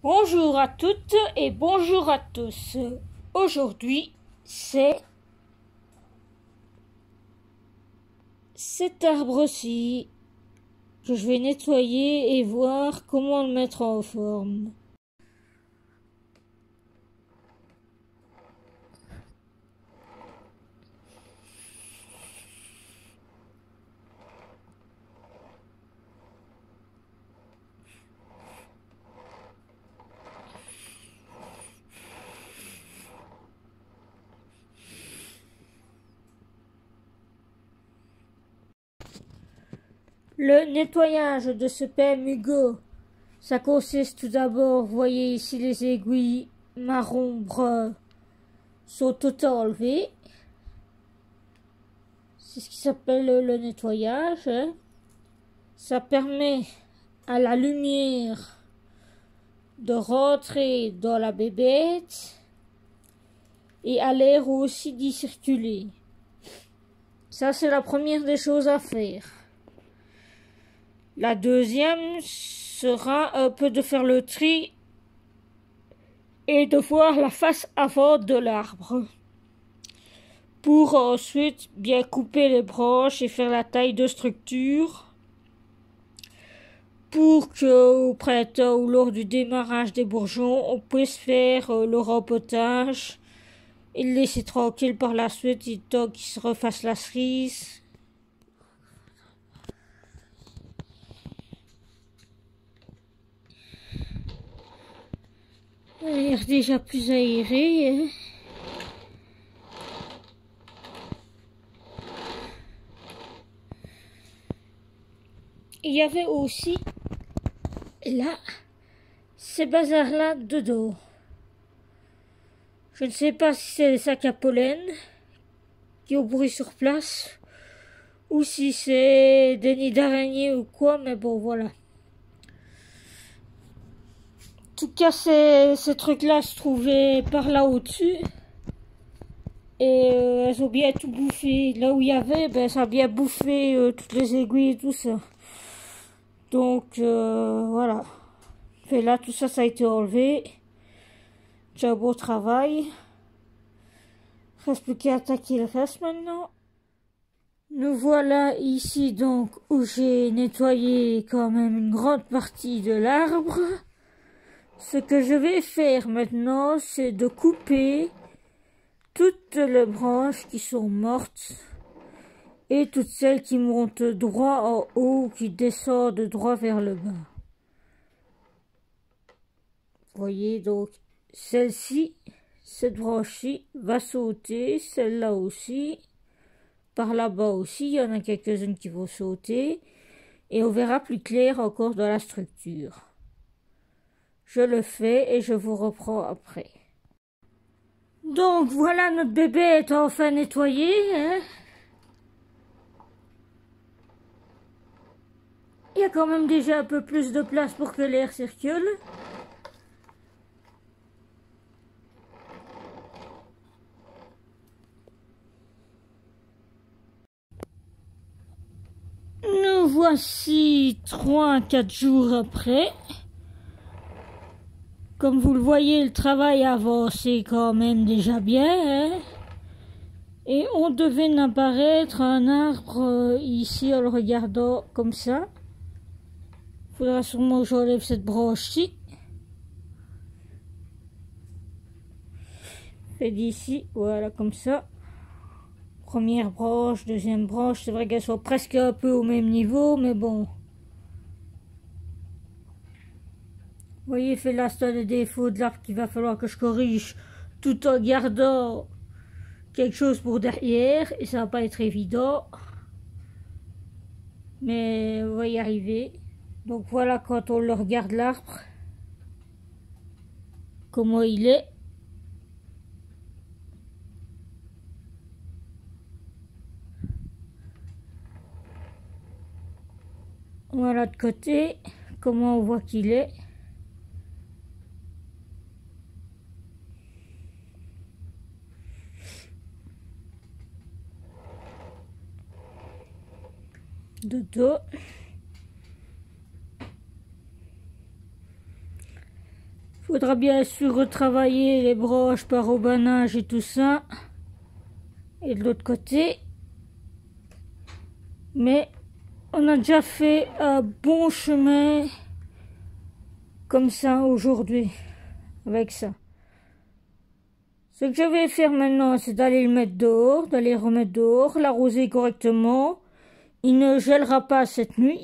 Bonjour à toutes et bonjour à tous. Aujourd'hui, c'est cet arbre-ci que je vais nettoyer et voir comment le mettre en forme. Le nettoyage de ce PMUGO, ça consiste tout d'abord, vous voyez ici les aiguilles marron brun sont toutes enlevées. C'est ce qui s'appelle le nettoyage. Ça permet à la lumière de rentrer dans la bébête et à l'air aussi d'y circuler. Ça, c'est la première des choses à faire. La deuxième sera un peu de faire le tri et de voir la face avant de l'arbre pour ensuite bien couper les branches et faire la taille de structure pour qu'au printemps ou lors du démarrage des bourgeons, on puisse faire le rempotage et le laisser tranquille par la suite, le temps qu'il se refasse la cerise. Il a l'air déjà plus aéré. Il y avait aussi là ces bazars-là dedans. Je ne sais pas si c'est des sacs à pollen qui ont pourri sur place ou si c'est des nids d'araignées ou quoi, mais bon, voilà. En tout cas, ces trucs-là se trouvaient par là au-dessus. Et elles ont bien tout bouffé. Là où il y avait, ben, ça a bien bouffé toutes les aiguilles et tout ça. Donc, voilà. Et là, tout ça, ça a été enlevé. J'ai un beau travail. Reste plus qu'à attaquer le reste maintenant. Nous voilà ici donc où j'ai nettoyé quand même une grande partie de l'arbre. Ce que je vais faire maintenant, c'est de couper toutes les branches qui sont mortes et toutes celles qui montent droit en haut, qui descendent droit vers le bas. Vous voyez donc, celle-ci, cette branche-ci va sauter, celle-là aussi, par là-bas aussi, il y en a quelques-unes qui vont sauter, et on verra plus clair encore dans la structure. Je le fais et je vous reprends après. Donc voilà, notre bébé est enfin nettoyé. Il y a quand même déjà un peu plus de place pour que l'air circule. Nous voici 3 à 4 jours après. Comme vous le voyez, le travail avance quand même déjà bien. Et on devait apparaître un arbre ici en le regardant comme ça. Il faudra sûrement que j'enlève cette branche-ci. Et d'ici, voilà, comme ça. Première branche, deuxième branche. C'est vrai qu'elles sont presque un peu au même niveau, mais bon. Vous voyez, fait là, c'est un des défauts de l'arbre qu'il va falloir que je corrige tout en gardant quelque chose pour derrière. Et ça va pas être évident. Mais on va y arriver. Donc voilà quand on le regarde l'arbre. Comment il est. Voilà de côté. Comment on voit qu'il est. De dos. Faudra bien sûr retravailler les broches par rebanage et tout ça. Et de l'autre côté. Mais on a déjà fait un bon chemin comme ça aujourd'hui. Avec ça. Ce que je vais faire maintenant, c'est d'aller le mettre dehors, d'aller remettre dehors, l'arroser correctement. Il ne gèlera pas cette nuit.